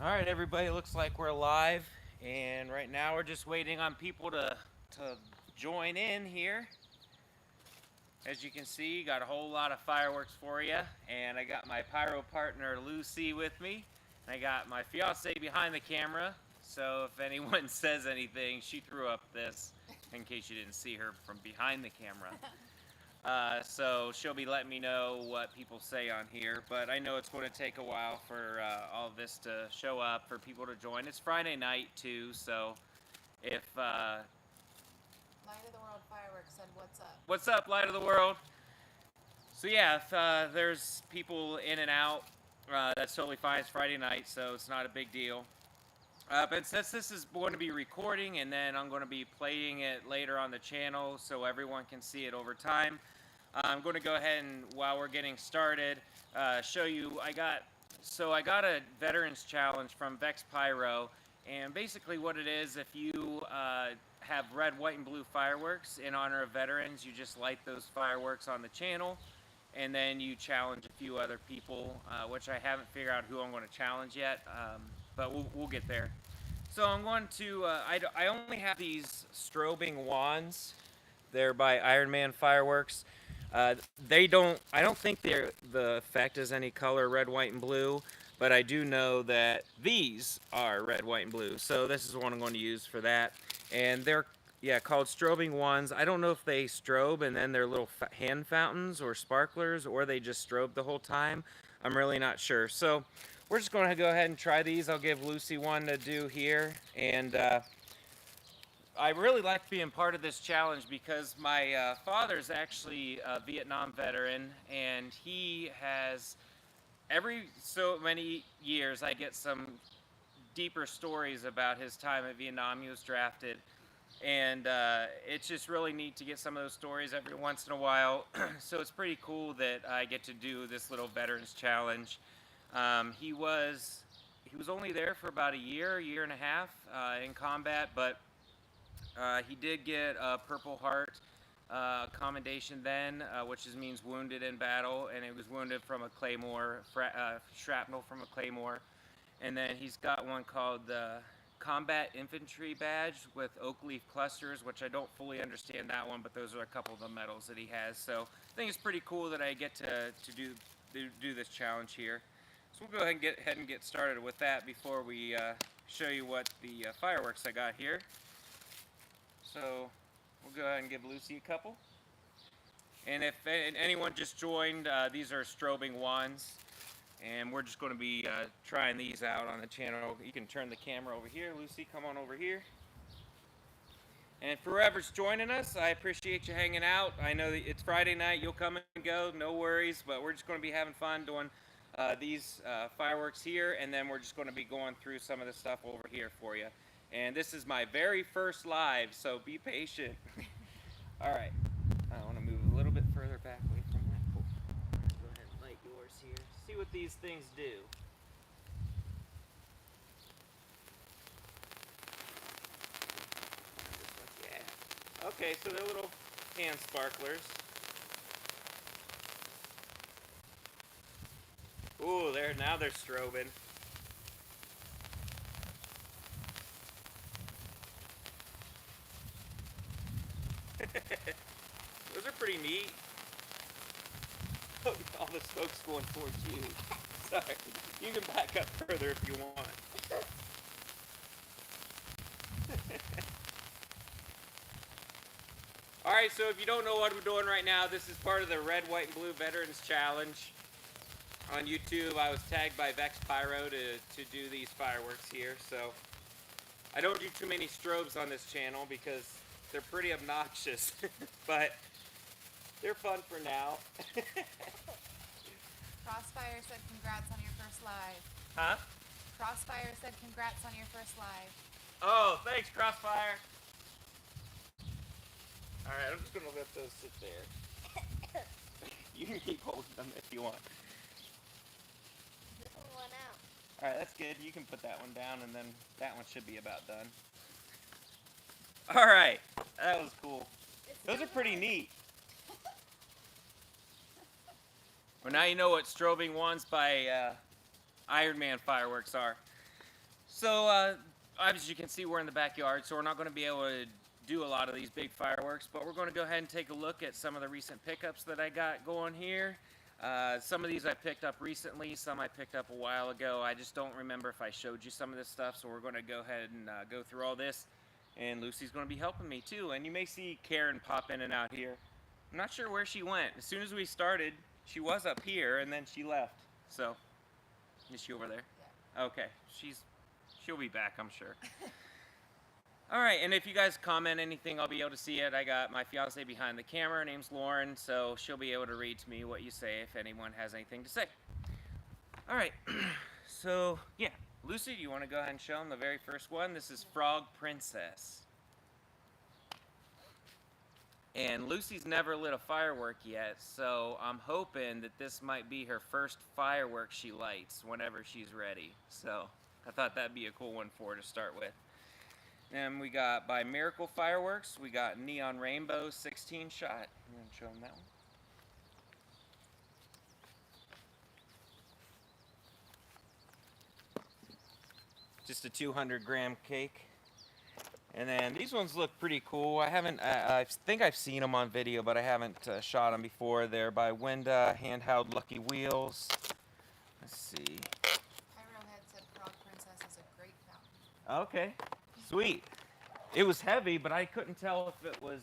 All right, everybody, it looks like we're live, and right now we're just waiting on people to join in here. As you can see, got a whole lot of fireworks for you, and I got my pyro partner Lucy with me, and I got my fiance behind the camera. So if anyone says anything, she threw up this in case you didn't see her from behind the camera. So she'll be letting me know what people say on here, but I know it's going to take a while for all of this to show up, for people to join. It's Friday night too, so if Light of the World Fireworks said, "What's up?" what's up, Light of the World? So yeah, if there's people in and out, that's totally fine. It's Friday night, so it's not a big deal. But since this is going to be recording and then I'm going to be playing it later on the channel so everyone can see it over time, I'm going to go ahead and, while we're getting started, show you. I got a Veterans Challenge from Vex Pyro, and basically what it is, if you have red, white, and blue fireworks in honor of veterans, you just light those fireworks on the channel, and then you challenge a few other people, which I haven't figured out who I'm going to challenge yet, but we'll get there. So I'm going to, I only have these strobing wands. They're by Iron Man Fireworks. I don't think the effect is any color, red, white, and blue, but I do know that these are red, white, and blue. So this is what I'm going to use for that. And they're, yeah, called strobing wands. I don't know if they strobe and then they're little hand fountains or sparklers, or they just strobe the whole time. I'm really not sure. So we're just going to go ahead and try these. I'll give Lucy one to do here. And I really like being part of this challenge because my father's actually a Vietnam veteran, and he has, every so many years I get some deeper stories about his time at Vietnam. He was drafted, and it's just really neat to get some of those stories every once in a while. So it's pretty cool that I get to do this little Veterans Challenge. He was only there for about a year and a half in combat, but he did get a Purple Heart commendation then, which means wounded in battle, and it was wounded from a claymore, shrapnel from a claymore. And then he's got one called the Combat Infantry Badge with oak leaf clusters, which I don't fully understand that one, but those are a couple of the medals that he has. So I think it's pretty cool that I get to do this challenge here. So we'll go ahead and get started with that before we show you what the fireworks I got here. So we'll go ahead and give Lucy a couple. And if anyone just joined, these are strobing wands. And we're just going to be trying these out on the channel. You can turn the camera over here. Lucy, come on over here. And for whoever's joining us, I appreciate you hanging out. I know that it's Friday night. You'll come and go. No worries. But we're just going to be having fun doing these fireworks here. And then we're just going to be going through some of the stuff over here for you. And this is my very first live, so be patient. All right. I want to move a little bit further back away from that. Cool. Go ahead and light yours here. See what these things do. Yeah. Okay, so they're little hand sparklers. Ooh, now they're strobing. Those are pretty neat. Oh, all the smoke's going towards you. Sorry. You can back up further if you want. Alright, so if you don't know what we're doing right now, this is part of the Red, White, and Blue Veterans Challenge. On YouTube, I was tagged by Vex Pyro to do these fireworks here, so I don't do too many strobes on this channel because they're pretty obnoxious, but they're fun for now. Crossfire said, "Congrats on your first live." Huh? Crossfire said, "Congrats on your first live." Oh, thanks, Crossfire. Alright, I'm just going to let those sit there. You can keep holding them if you want. Pull one out. Alright, that's good. You can put that one down, and then that one should be about done. Alright, that was cool. Those are pretty neat. Well, now you know what strobing wands by Iron Man Fireworks are. So, as you can see, we're in the backyard, so we're not going to be able to do a lot of these big fireworks, but we're going to go ahead and take a look at some of the recent pickups that I got going here. Some of these I picked up recently, some I picked up a while ago. I just don't remember if I showed you some of this stuff, so we're going to go ahead and go through all this. And Lucy's going to be helping me too, and you may see Karen pop in and out here. I'm not sure where she went. As soon as we started, she was up here, and then she left. So, is she over there? Yeah. Okay, she'll be back, I'm sure. All right, and if you guys comment anything, I'll be able to see it. I got my fiance behind the camera. Her name's Lauren, so she'll be able to read to me what you say if anyone has anything to say. All right, so yeah, Lucy, do you want to go ahead and show them the very first one? This is Frog Princess. And Lucy's never lit a firework yet, so I'm hoping that this might be her first firework she lights whenever she's ready. So I thought that'd be a cool one for her to start with. And we got by Miracle Fireworks, we got Neon Rainbow 16 shot. I'm going to show them that one. Just a 200-gram cake. And then these ones look pretty cool. I think I've seen them on video, but I haven't shot them before. They're by Wenda, handheld Lucky Wheels. Let's see. Pyrohead said Frog Princess is a great fountain. Okay, sweet. It was heavy, but I couldn't tell if it was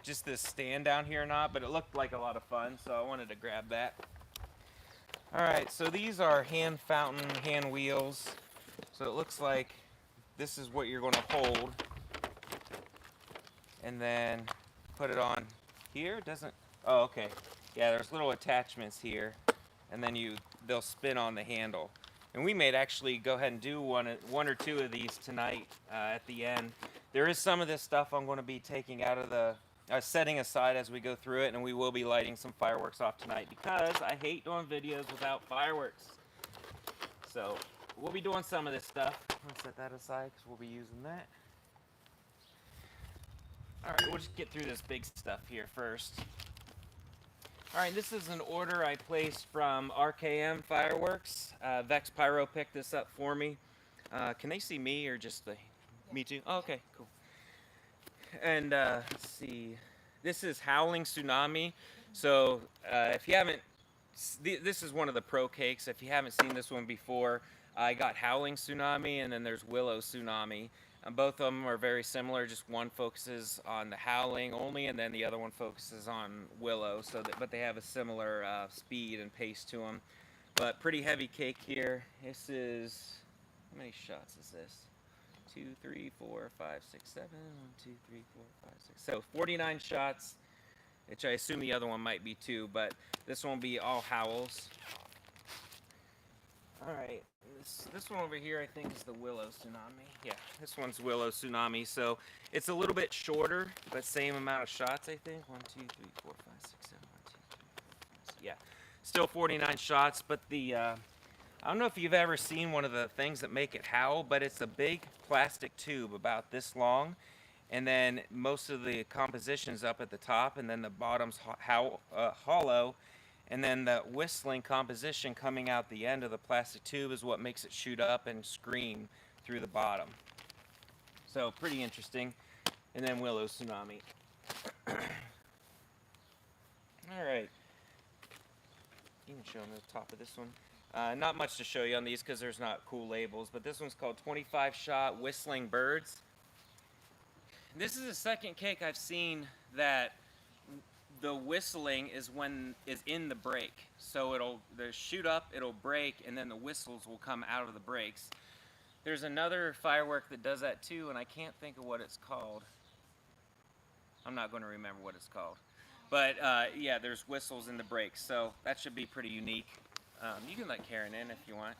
just this stand down here or not, but it looked like a lot of fun, so I wanted to grab that. All right, so these are hand fountain, hand wheels. So it looks like this is what you're going to hold and then put it on here. Doesn't, oh, okay. Yeah, there's little attachments here, and then they'll spin on the handle. And we may actually go ahead and do one or two of these tonight at the end. There is some of this stuff I'm going to be taking out of the, setting aside as we go through it, and we will be lighting some fireworks off tonight because I hate doing videos without fireworks. So we'll be doing some of this stuff. Let's set that aside because we'll be using that. All right, we'll just get through this big stuff here first. All right, this is an order I placed from RKM Fireworks. Vex Pyro picked this up for me. Can they see me or just me too? Oh, okay, cool. And let's see. This is Howling Tsunami. So if you haven't, this is one of the pro cakes. If you haven't seen this one before, I got Howling Tsunami and then there's Willow Tsunami. Both of them are very similar, just one focuses on the howling only, and then the other one focuses on Willow. But they have a similar speed and pace to them. But pretty heavy cake here. This is, how many shots is this? 2, 3, 4, 5, 6, 7. 1, 2, 3, 4, 5, 6. So 49 shots, which I assume the other one might be too, but this one will be all howls. All right. This one over here I think is the Willow Tsunami. Yeah, this one's Willow Tsunami. So it's a little bit shorter, but same amount of shots I think. 1, 2, 3, 4, 5, 6, 7, 1, 2, 3, 4, 5, 6. Yeah, still 49 shots, but the, I don't know if you've ever seen one of the things that make it howl, but it's a big plastic tube about this long. And then most of the composition's up at the top, and then the bottom's hollow. And then the whistling composition coming out the end of the plastic tube is what makes it shoot up and scream through the bottom. So pretty interesting. And then Willow Tsunami. Alright. You can show them the top of this one. Not much to show you on these because there's not cool labels, but this one's called 25 Shot Whistling Birds. This is the second cake I've seen that the whistling is in the break. So it'll shoot up, it'll break, and then the whistles will come out of the breaks. There's another firework that does that too, and I can't think of what it's called. I'm not going to remember what it's called. But yeah, there's whistles in the breaks, so that should be pretty unique. You can let Karen in if you want.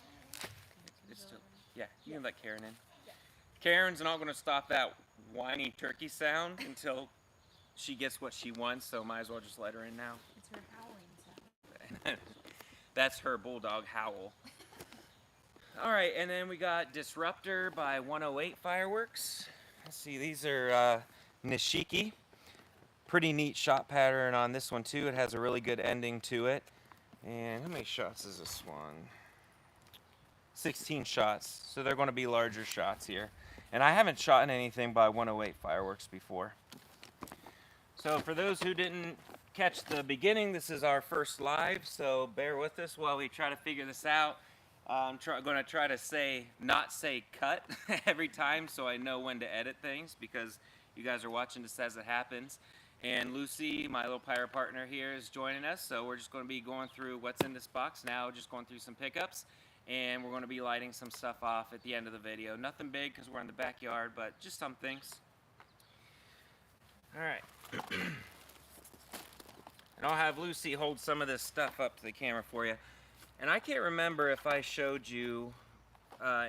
Yeah, you can let Karen in. Karen's not going to stop that whiny turkey sound until she gets what she wants, so might as well just let her in now. It's her howling sound. That's her bulldog howl. All right, and then we got Disruptor by 108 Fireworks. Let's see, these are Nishiki. Pretty neat shot pattern on this one too. It has a really good ending to it. And how many shots is this one? 16 shots. So they're going to be larger shots here. And I haven't shot anything by 108 Fireworks before. So for those who didn't catch the beginning, this is our first live, so bear with us while we try to figure this out. I'm going to try to not say cut every time so I know when to edit things, because you guys are watching this as it happens. And Lucy, my little pirate partner here, is joining us, so we're just going to be going through what's in this box now, just going through some pickups, and we're going to be lighting some stuff off at the end of the video. Nothing big because we're in the backyard, but just some things. Alright. And I'll have Lucy hold some of this stuff up to the camera for you. And I can't remember if I showed you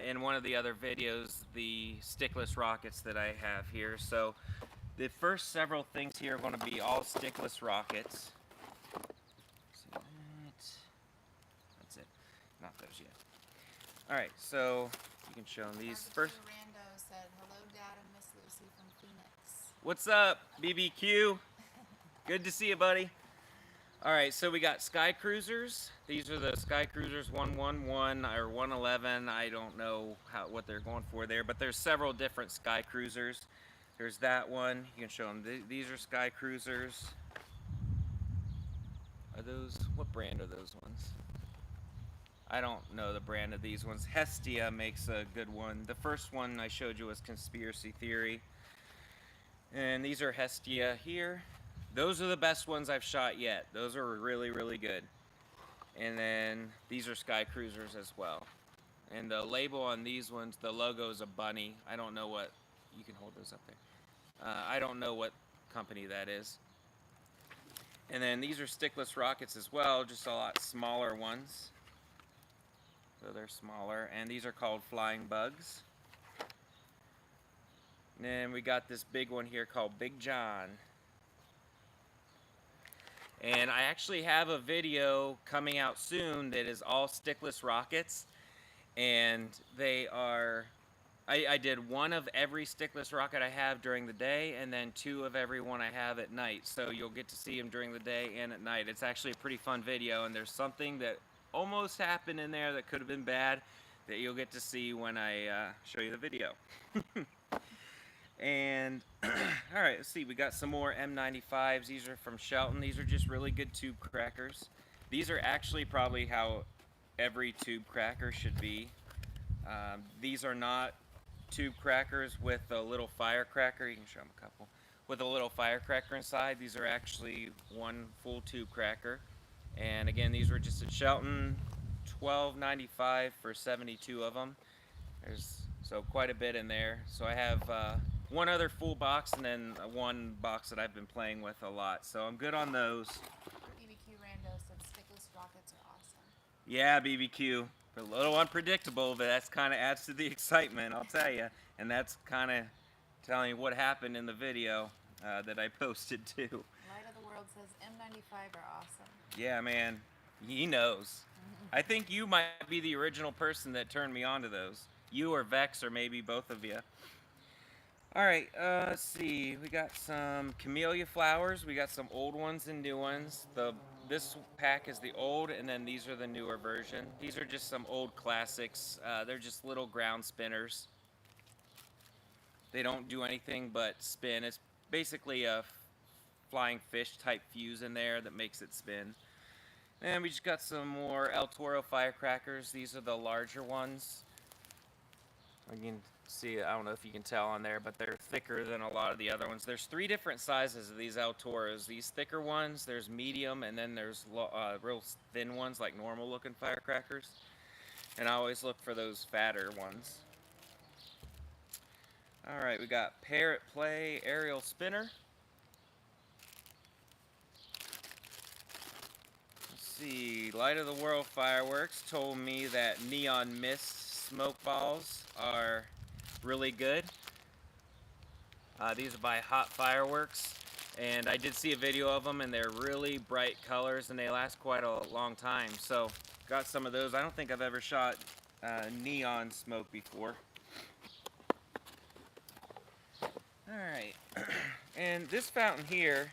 in one of the other videos the stickless rockets that I have here. So the first several things here are going to be all stickless rockets. See that? That's it. Not those yet. Alright, so you can show them these first. Rando said, "Hello, Dad and Miss Lucy from Phoenix." What's up, BBQ? Good to see you, buddy. Alright, so we got Sky Cruisers. These are the Sky Cruisers 111 or 111. I don't know what they're going for there, but there's several different Sky Cruisers. There's that one. You can show them. These are Sky Cruisers. Are those, what brand are those ones? I don't know the brand of these ones. Hestia makes a good one. The first one I showed you was Conspiracy Theory. And these are Hestia here. Those are the best ones I've shot yet. Those are really, really good. And then these are Sky Cruisers as well. And the label on these ones, the logo is a bunny. I don't know what, you can hold those up there. I don't know what company that is. And then these are stickless rockets as well, just a lot smaller ones. So they're smaller. And these are called Flying Bugs. And then we got this big one here called Big John. And I actually have a video coming out soon that is all stickless rockets, and they are, I did one of every stickless rocket I have during the day, and then 2 of every one I have at night, so you'll get to see them during the day and at night. It's actually a pretty fun video, and there's something that almost happened in there that could have been bad that you'll get to see when I show you the video. And alright, let's see, we got some more M95s. These are from Shelton. These are just really good tube crackers. These are actually probably how every tube cracker should be. These are not tube crackers with a little firecracker. You can show them a couple. With a little firecracker inside. These are actually one full tube cracker. And again, these were just at Shelton. $12.95 for 72 of them. There's so quite a bit in there. So I have one other full box and then one box that I've been playing with a lot. So I'm good on those. BBQ Rando said stickless rockets are awesome. Yeah, BBQ. A little unpredictable, but that's kind of adds to the excitement, I'll tell you. And that's kind of telling you what happened in the video that I posted too. Light of the World says M95 are awesome. Yeah, man. He knows. I think you might be the original person that turned me on to those. You or Vex, or maybe both of you. Alright, let's see. We got some camellia flowers. We got some old ones and new ones. This pack is the old, and then these are the newer version. These are just some old classics. They're just little ground spinners. They don't do anything but spin. It's basically a flying fish type fuse in there that makes it spin. And we just got some more El Toro firecrackers. These are the larger ones. You can see, I don't know if you can tell on there, but they're thicker than a lot of the other ones. There's 3 different sizes of these El Toros. These thicker ones, there's medium, and then there's real thin ones like normal looking firecrackers. And I always look for those fatter ones. Alright, we got Parrot Play Aerial Spinner. Let's see, Light of the World Fireworks told me that Neon Mist smoke balls are really good. These are by Hot Fireworks, and I did see a video of them, and they're really bright colors, and they last quite a long time. So got some of those. I don't think I've ever shot neon smoke before. Alright, and this fountain here,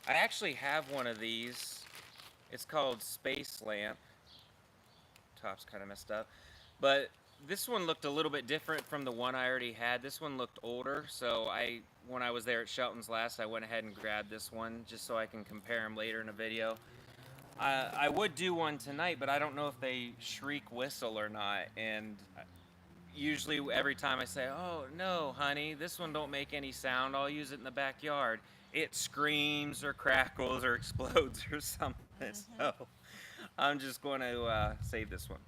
I actually have one of these. It's called Space Lamp. Top's kind of messed up. But this one looked a little bit different from the one I already had. This one looked older, so when I was there at Shelton's last, I went ahead and grabbed this one just so I can compare them later in a video. I would do one tonight, but I don't know if they shriek whistle or not. And usually every time I say, oh no honey, this one don't make any sound, I'll use it in the backyard, it screams or crackles or explodes or something. So I'm just going to save this one.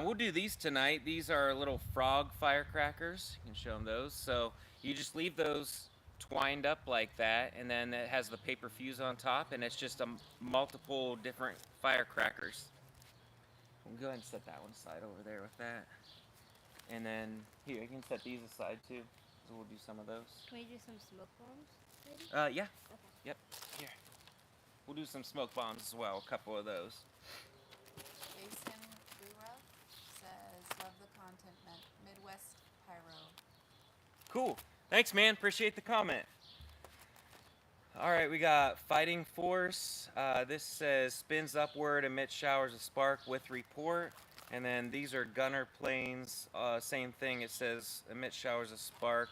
We'll do these tonight. These are little frog firecrackers. You can show them those. So you just leave those twined up like that, and then it has the paper fuse on top, and it's just multiple different firecrackers. We'll go ahead and set that one aside over there with that. And then here, you can set these aside too. So we'll do some of those. Can we do some smoke bombs? Yeah. Okay. Yep. Here. We'll do some smoke bombs as well. A couple of those. Jason Bura says, love the content, Midwest Pyro. Cool. Thanks, man. Appreciate the comment. All right, we got Fighting Force. This says spins upward, emits showers of spark with report. And then these are gunner planes. Same thing. It says emit showers of spark.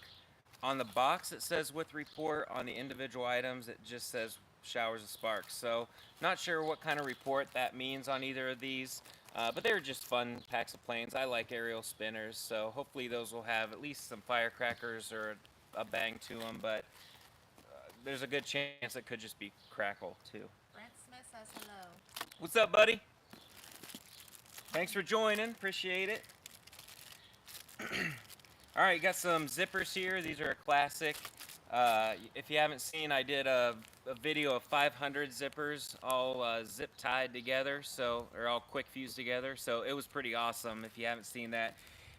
On the box, it says with report. On the individual items, it just says showers of spark. So, not sure what kind of report that means on either of these. But they're just fun packs of planes. I like aerial spinners, so hopefully those will have at least some firecrackers or a bang to them. But there's a good chance it could just be crackle too. Brent Smith says hello. What's up, buddy? Thanks for joining. Appreciate it. All right, got some zippers here. These are a classic. If you haven't seen, I did a video of 500 zippers all zip tied together, so or all quick fused together. So it was pretty awesome. If you haven't seen that,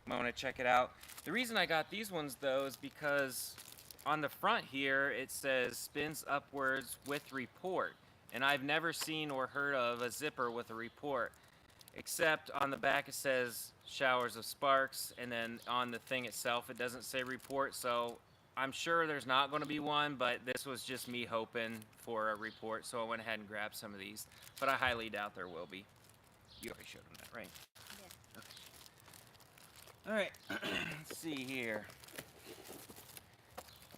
you might want to check it out. The reason I got these ones though is because on the front here it says spins upwards with report, and I've never seen or heard of a zipper with a report, except on the back it says showers of sparks, and then on the thing itself it doesn't say report. So I'm sure there's not going to be one, but this was just me hoping for a report, so I went ahead and grabbed some of these. But I highly doubt there will be. You already showed them that, right? Yeah. Okay. All right. Let's see here.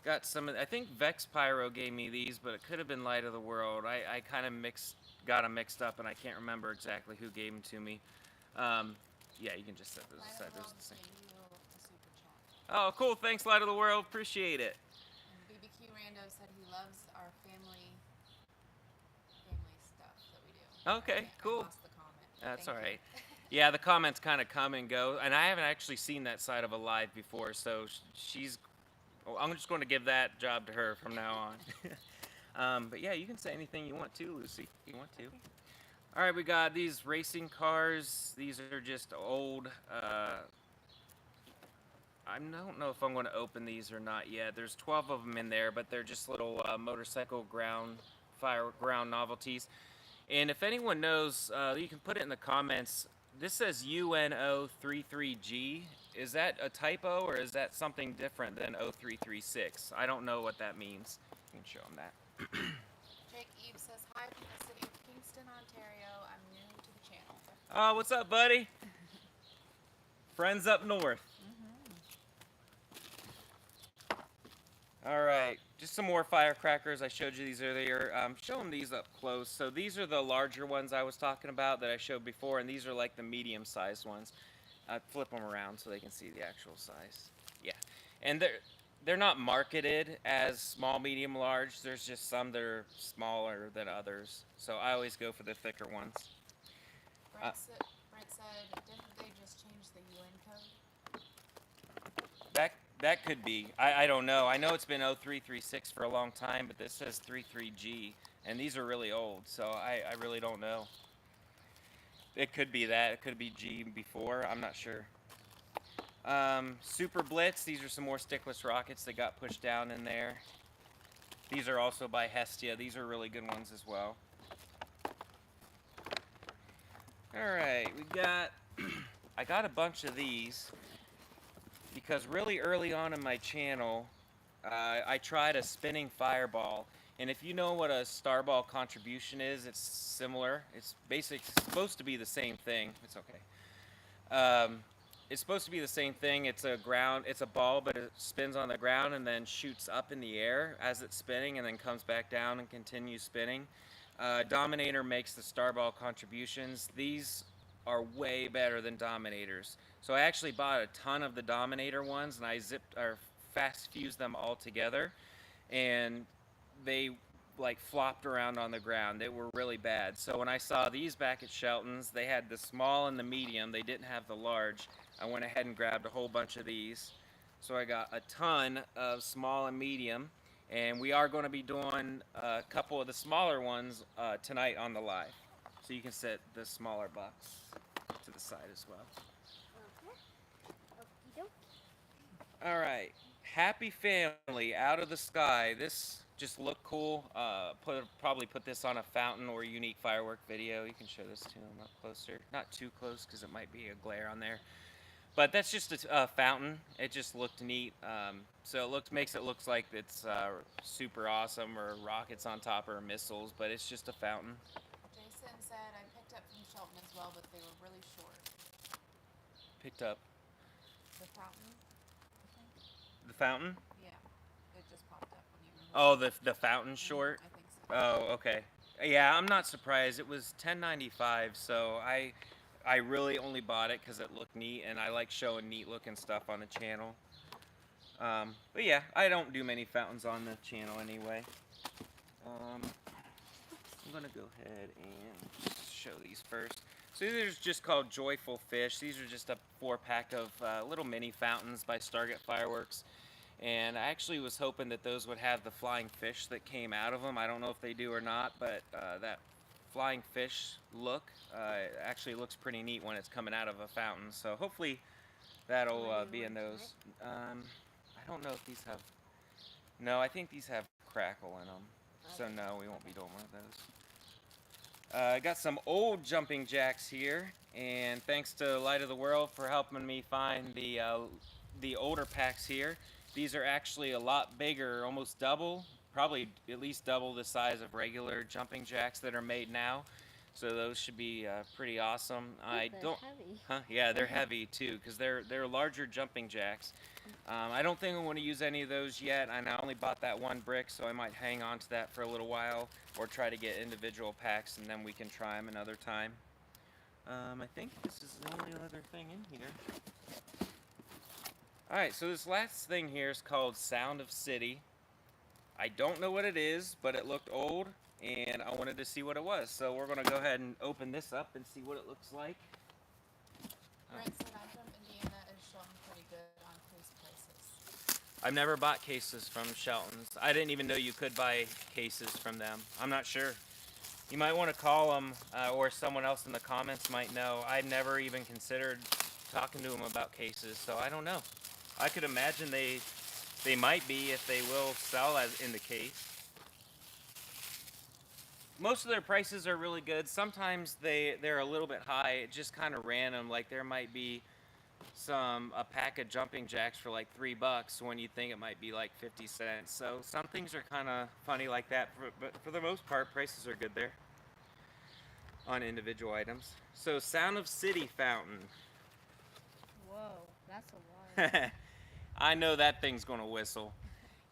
Got some of, I think Vex Pyro gave me these, but it could have been Light of the World. I kind of got them mixed up, and I can't remember exactly who gave them to me. Yeah, you can just set those aside. Those are the same. Oh, cool. Thanks, Light of the World. Appreciate it. And BBQ Rando said he loves our family stuff that we do. Okay, cool. I lost the comment. That's Thank all you. right. Yeah, the comments kind of come and go, and I haven't actually seen that side of a live before, so she's. Well, I'm just going to give that job to her from now on. But yeah, you can say anything you want to, Lucy. If you want to. All right, we got these racing cars. These are just old. I don't know if I'm going to open these or not yet. There's 12 of them in there, but they're just little motorcycle ground novelties. And if anyone knows, you can put it in the comments. This says UNO33G. Is that a typo, or is that something different than 0336? I don't know what that means. You can show them that. Jake Eve says, hi from the city of Kingston, Ontario. I'm new to the channel. Oh, what's up, buddy? Friends up north. All right, just some more firecrackers. I showed you these earlier. Show them these up close. So these are the larger ones I was talking about that I showed before, and these are like the medium-sized ones. Flip them around so they can see the actual size. Yeah, and they're not marketed as small, medium, large. There's just some that are smaller than others. So I always go for the thicker ones. Brent said, didn't they just change the UN code? That could be. I don't know. I know it's been 0336 for a long time, but this says 33G, and these are really old, so I really don't know. It could be that. It could be G before. I'm not sure. Super Blitz. These are some more stickless rockets that got pushed down in there. These are also by Hestia. These are really good ones as well. All right, we got. I got a bunch of these because really early on in my channel, I tried a spinning fireball, And if you know what a starball contribution is, it's similar. It's basically supposed to be the same thing. It's okay. It's supposed to be the same thing. It's a ball, but it spins on the ground and then shoots up in the air as it's spinning and then comes back down and continues spinning. Dominator makes the starball contributions. These are way better than Dominators. So I actually bought a ton of the Dominator ones and I fast fused them all together, and they like flopped around on the ground. They were really bad. So when I saw these back at Shelton's, they had the small and the medium. They didn't have the large. I went ahead and grabbed a whole bunch of these. So I got a ton of small and medium, and we are going to be doing a couple of the smaller ones tonight on the live. So you can set the smaller box to the side as well. Okay. Okey-doke. All right. Happy Family, Out of the Sky. This just looked cool. Probably put this on a fountain or unique firework video. You can show this to them up closer. Not too close because it might be a glare on there. But that's just a fountain. It just looked neat. So it makes it look like it's super awesome, or rockets on top, or missiles. But it's just a fountain. Jason said I picked up from Shelton as well, but they were really short. Picked up The fountain, I think. the fountain. Yeah, it just popped up when you were. Oh, the fountain short. I think so. Oh, okay. Yeah, I'm not surprised. It was $10.95, so I really only bought it because it looked neat, and I like showing neat looking stuff on the channel. But yeah, I don't do many fountains on the channel anyway. I'm gonna go ahead and show these first. So these are just called Joyful Fish. These are just a 4-pack of little mini fountains by Stargate Fireworks. And I actually was hoping that those would have the flying fish that came out of them. I don't know if they do or not, but that flying fish look actually looks pretty neat when it's coming out of a fountain. So hopefully that'll be in those. I don't know if these have... No, I think these have crackle in them. So no, we won't be doing one of those. I got some old jumping jacks here, and thanks to Light of the World for helping me find the older packs here. These are actually a lot bigger, almost double, probably at least double the size of regular jumping jacks that are made now. So those should be pretty awesome. They're heavy. Huh? Yeah, they're heavy too, because they're larger jumping jacks. I don't think I want to use any of those yet, and I only bought that one brick, so I might hang on to that for a little while, or try to get individual packs, and then we can try them another time. I think this is the only other thing in here. Alright, so this last thing here is called Sound of City. I don't know what it is, but it looked old, and I wanted to see what it was. So we're going to go ahead and open this up and see what it looks like. Brent said I'm from Indiana. Is Shelton pretty good on case prices? I've never bought cases from Shelton's. I didn't even know you could buy cases from them. I'm not sure. You might want to call them, or someone else in the comments might know. I've never even considered talking to them about cases, so I don't know. I could imagine they might be, if they will sell as in the case. Most of their prices are really good. Sometimes they're a little bit high. It's just kind of random. Like there might be a pack of jumping jacks for like $3 when you think it might be like 50 cents. So some things are kind of funny like that. But for the most part, prices are good there on individual items. So Sound of City fountain. Whoa, that's a lot. I know that thing's gonna whistle.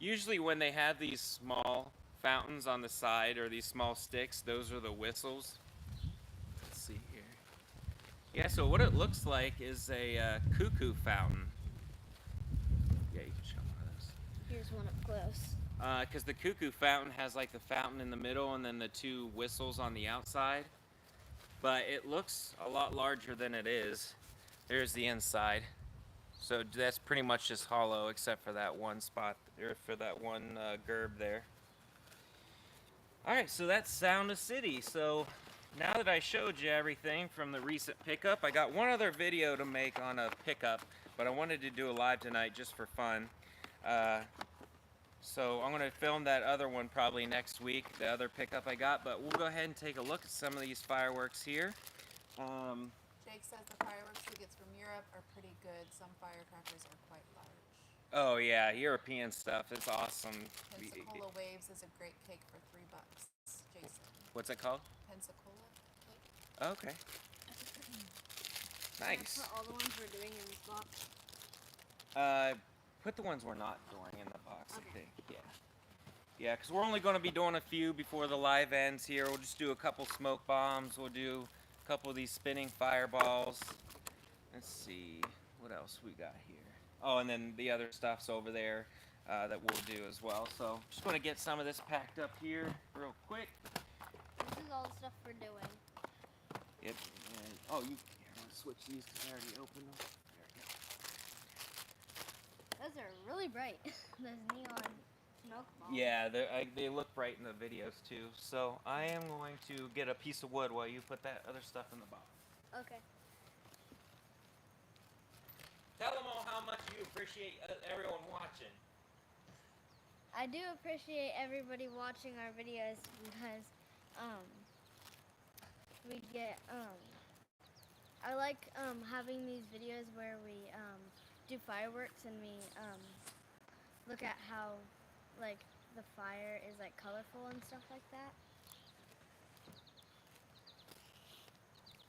Usually when they have these small fountains on the side, or these small sticks, those are the whistles. Let's see here. Yeah, so what it looks like is a cuckoo fountain. Yeah, you can show one of those. Here's one up close. Because the cuckoo fountain has like the fountain in the middle and then the 2 whistles on the outside. But it looks a lot larger than it is. There's the inside. So that's pretty much just hollow except for that one spot, or for that one gerb there. Alright, so that's Sound of City. So now that I showed you everything from the recent pickup, I got one other video to make on a pickup, but I wanted to do a live tonight just for fun. So I'm going to film that other one probably next week, the other pickup I got, but we'll go ahead and take a look at some of these fireworks here. Jake says the fireworks he gets from Europe are pretty good. Some firecrackers are quite large. Oh yeah, European stuff is awesome. Pensacola Waves is a great cake for $3, Jason. What's it called? Pensacola cake. Okay. Nice. Put all the ones we're doing in this box. Put the ones we're not doing in the box, Okay. I think. Yeah. Yeah, because we're only going to be doing a few before the live ends here. We'll just do a couple smoke bombs. We'll do a couple of these spinning fireballs. Let's see. What else we got here? Oh, and then the other stuff's over there that we'll do as well. So just going to get some of this packed up here real quick. This is all the stuff we're doing. Yep. And, oh, here, I'm going to switch these because I already opened them. There we go. Those are really bright. Those neon smoke bombs. Yeah, they look bright in the videos too. So I am going to get a piece of wood while you put that other stuff in the box. Okay. Tell them all how much you appreciate everyone watching. I do appreciate everybody watching our videos because we get I like having these videos where we do fireworks and we look at how like the fire is like colorful and stuff like that.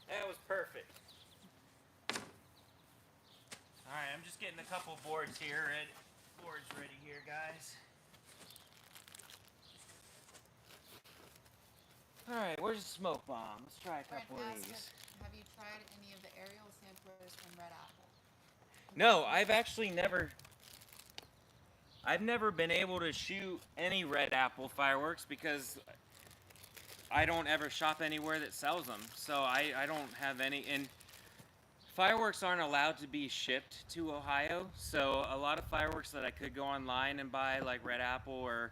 That was perfect. Alright, I'm just getting a couple boards here. Boards ready here, guys. Alright, where's the smoke bomb? Let's try a couple of Brent these. asked, have you tried any of the aerial samplers from Red Apple? No, I've never been able to shoot any Red Apple fireworks because I don't ever shop anywhere that sells them. So I don't have any. And fireworks aren't allowed to be shipped to Ohio. So a lot of fireworks that I could go online and buy, like Red Apple or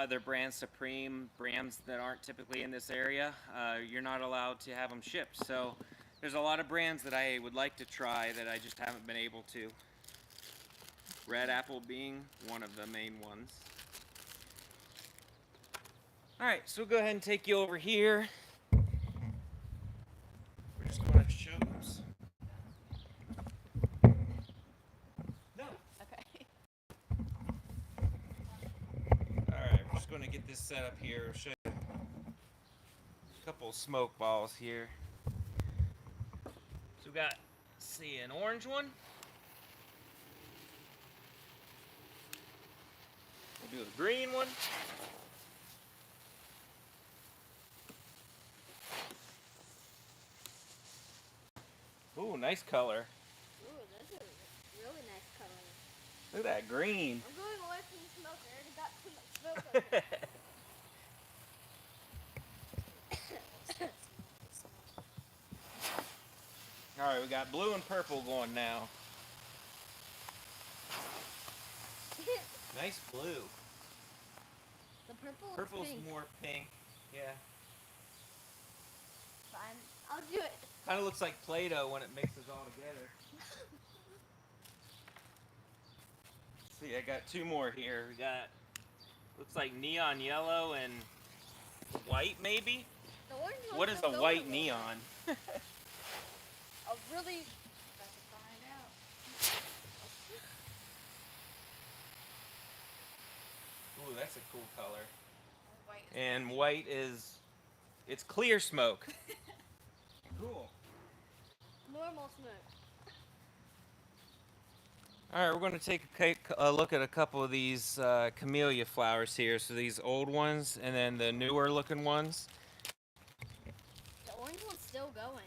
their brand Supreme, brands that aren't typically in this area, you're not allowed to have them shipped. So there's a lot of brands that I would like to try that I just haven't been able to. Red Apple being one of the main ones. Alright, so we'll go ahead and take you over here. We're just going to show us. No. Okay. Alright, we're just going to get this set up here. We'll show you a couple of smoke balls here. So we got, let's see, an orange one. We'll do a green one. Ooh, nice color. Ooh, this is a really nice color. Look at that green. I'm going away from the smoke. I already got too much smoke up there. Alright, we got blue and purple going now. Nice blue. The purple is Purple's pink. more pink. Yeah. Fine. I'll do it. Kind of looks like Play-Doh when it mixes all together. See, I got two more here. We got, looks like neon yellow and white maybe? The orange one's What is still a going white little. neon? A really... About to find out. Ooh, that's a cool color. White is And white is, it's clear smoke. Cool. normal smoke. Alright, we're going to take a look at a couple of these camellia flowers here. So these old ones and then the newer looking ones. The orange one's still going.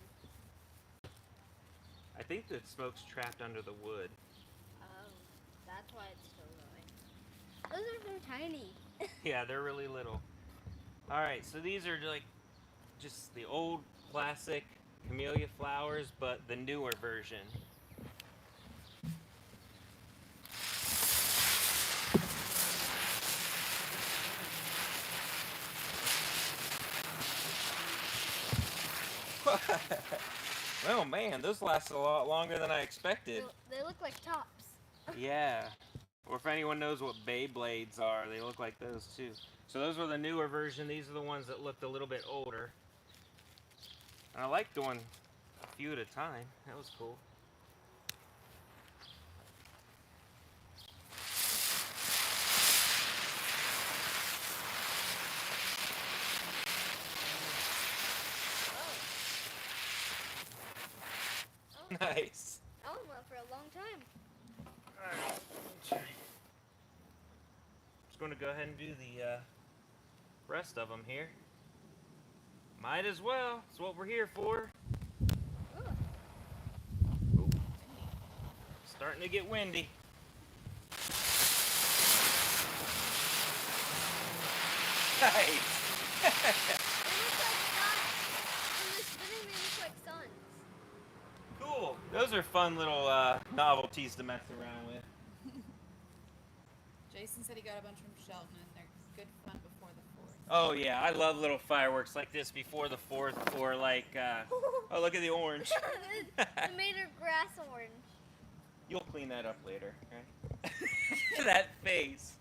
I think the smoke's trapped under the wood. Oh, that's why it's still going. Those are so tiny. Yeah, they're really little. Alright, so these are like just the old classic camellia flowers, but the newer version. Oh man, those last a lot longer than I expected. They look like tops. Yeah. Or if anyone knows what Beyblades are, they look like those too. So those were the newer version. These are the ones that looked a little bit older. And I like doing a few at a time. That was cool. Nice. I was one for a long time. Alright, just going to go ahead and do the rest of them here. Might as well. That's what we're here for. Ooh. Starting to get windy. Nice. Cool. Those are fun little novelties to mess around with. Jason said he got a bunch from Shelton, and they're good fun before the 4th. Oh yeah, I love little fireworks like this before the 4th, or like, oh look at the orange. It made her grass orange. You'll clean that up later, right? That face.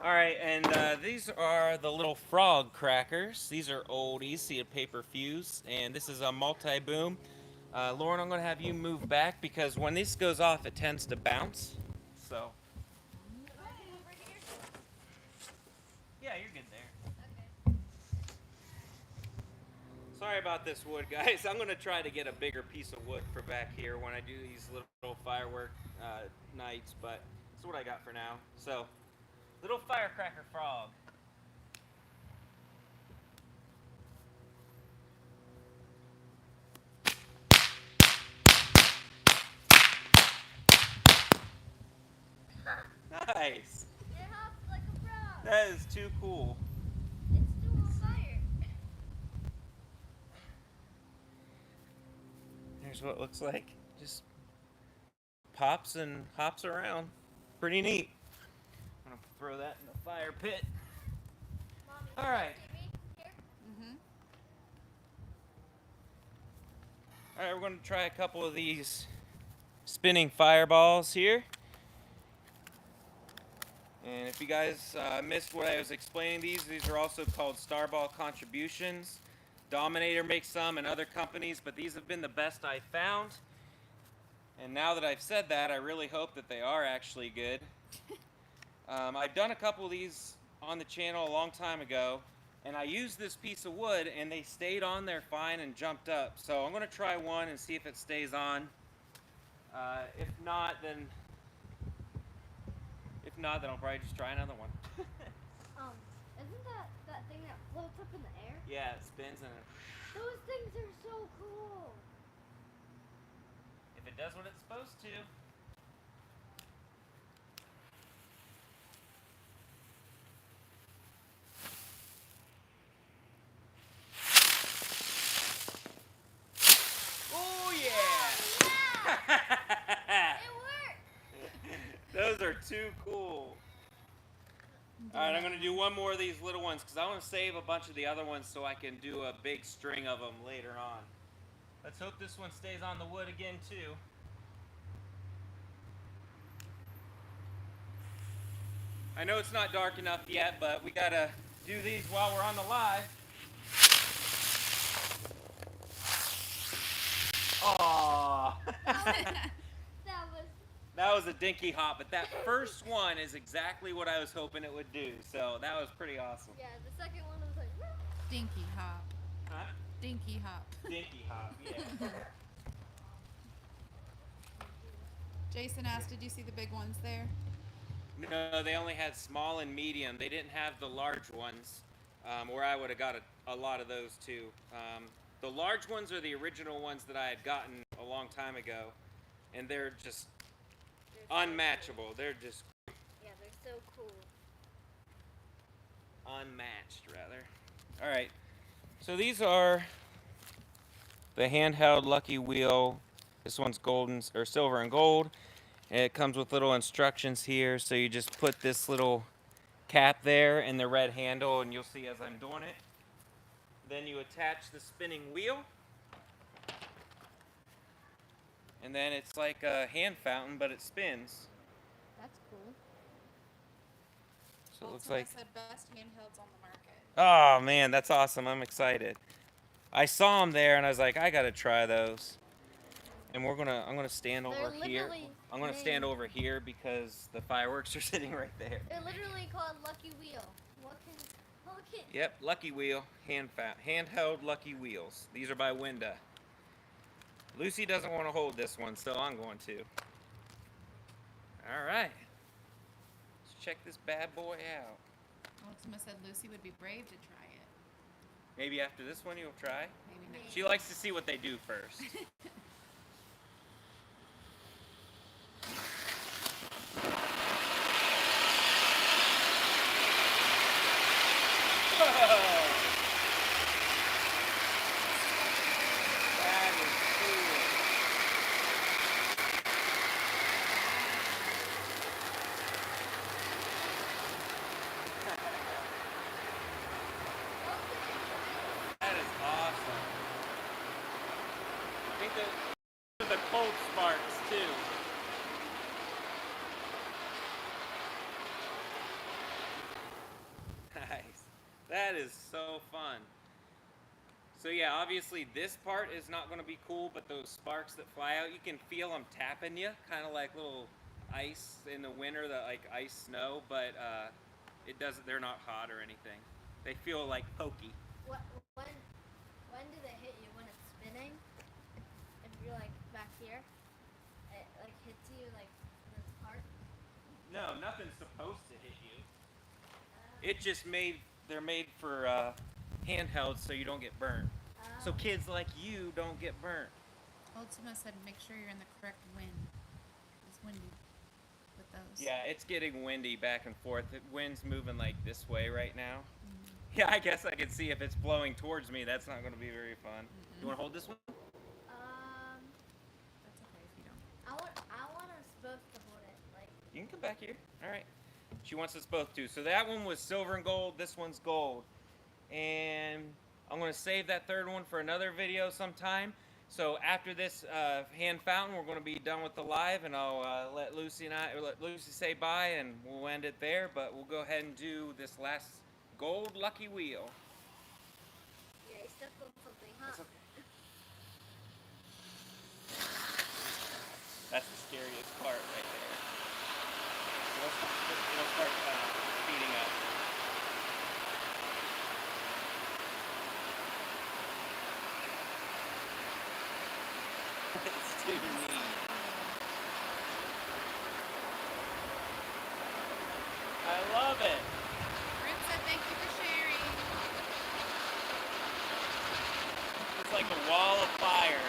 All right, and these are the little frog crackers. These are oldies, see a paper fuse, and this is a multi-boom. Lauren, I'm going to have you move back because when this goes off, it tends to bounce. So. Yeah, you're good there. Okay. Sorry about this wood, guys. I'm going to try to get a bigger piece of wood for back here when I do these little firework nights, but that's what I got for now. So, little firecracker frog. Nice. It hops like a frog. That is too cool. It's still on fire. Here's what it looks like. Just pops and hops around. Pretty neat. I'm gonna throw that in the fire pit. Mommy, All right. Here. All right, we're gonna try a couple of these spinning fireballs here. And if you guys missed what I was explaining, these are also called Starball Contributions. Dominator makes some and other companies, but these have been the best I've found. And now that I've said that, I really hope that they are actually good. I've done a couple of these on the channel a long time ago, and I used this piece of wood, and they stayed on there fine and jumped up. So I'm going to try one and see if it stays on. If not, then I'll probably just try another one. Isn't that thing that floats up in the air? Yeah, it spins and Those things are so cool. if it does what it's supposed to. Oh yeah! It worked. Those are too cool. Alright, I'm going to do one more of these little ones because I want to save a bunch of the other ones so I can do a big string of them later on. Let's hope this one stays on the wood again too. I know it's not dark enough yet, but we got to do these while we're on the live. Aww. That was a dinky hop, but that first one is exactly what I was hoping it would do. So that was pretty awesome. Yeah, the second one was like, woo. Dinky hop. Huh? Dinky hop. Dinky hop, yeah. Jason asked, did you see the big ones there? No, they only had small and medium. They didn't have the large ones, or I would have got a lot of those too. The large ones are the original ones that I had gotten a long time ago, and they're just unmatchable. They're just Yeah, they're so cool. unmatched, rather. All right, so these are the handheld Lucky Wheel. This one's golden or silver and gold, and it comes with little instructions here. So you just put this little cap there and the red handle, and you'll see as I'm doing it. Then you attach the spinning wheel, and then it's like a hand fountain, but it spins. That's cool. So it looks Also, like. I said best handhelds on the market. Oh man, that's awesome! I'm excited. I saw them there, and I was like, I gotta try those. And I'm gonna stand over here. I'm gonna stand over here because the fireworks are sitting right there. They're literally called Lucky Wheel. What can? Yep, Lucky Wheel, handheld Lucky Wheels. These are by Winda. Lucy doesn't want to hold this one, so I'm going to. All right. Let's check this bad boy out. Ultima said Lucy would be brave to try it. Maybe after this one you'll try? Maybe next. She likes to see what they do first. The cold sparks too. Nice. That is so fun. So yeah, obviously this part is not going to be cool, but those sparks that fly out, you can feel them tapping you, kind of like little ice in the winter, that like ice snow, but it doesn't. They're not hot or anything. They feel like pokey. When do they hit you? When it's spinning? If you're like back here, it like hits you like this part? No, nothing's supposed to hit you. It just they're made for handhelds so you don't get burnt. So kids like you don't get burnt. Ultima said make sure you're in the correct wind. It's windy with those. Yeah, it's getting windy back and forth. The wind's moving like this way right now. Yeah, I guess I can see if it's blowing towards me, that's not going to be very fun. You want to hold this one? That's okay if you don't. I want us both to hold it. Like. You can come back here. All right. She wants us both to. So that one was silver and gold. This one's gold. And I'm going to save that third one for another video sometime. So after this hand fountain, we're going to be done with the live, and I'll let Lucy say bye, and we'll end it there. But we'll go ahead and do this last gold lucky wheel. Yeah, you stepped on something, huh? That's okay. That's the scariest part right there. It'll start speeding up. It's too neat. I love it. Brent said thank you for sharing. It's like a wall of fire.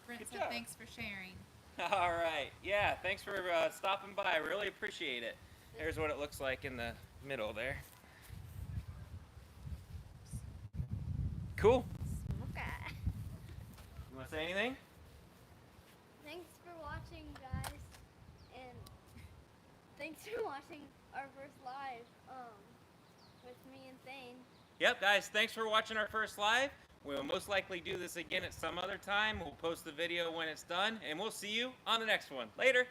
Brent Good said job. thanks for sharing. All right. Yeah, thanks for stopping by. I really appreciate it. Here's what it looks like in the middle there. Cool. Okay. You want to say anything? Thanks for watching, guys, and thanks for watching our first live with me and Thane. Yep, guys, thanks for watching our first live. We'll most likely do this again at some other time. We'll post the video when it's done, and we'll see you on the next one. Later.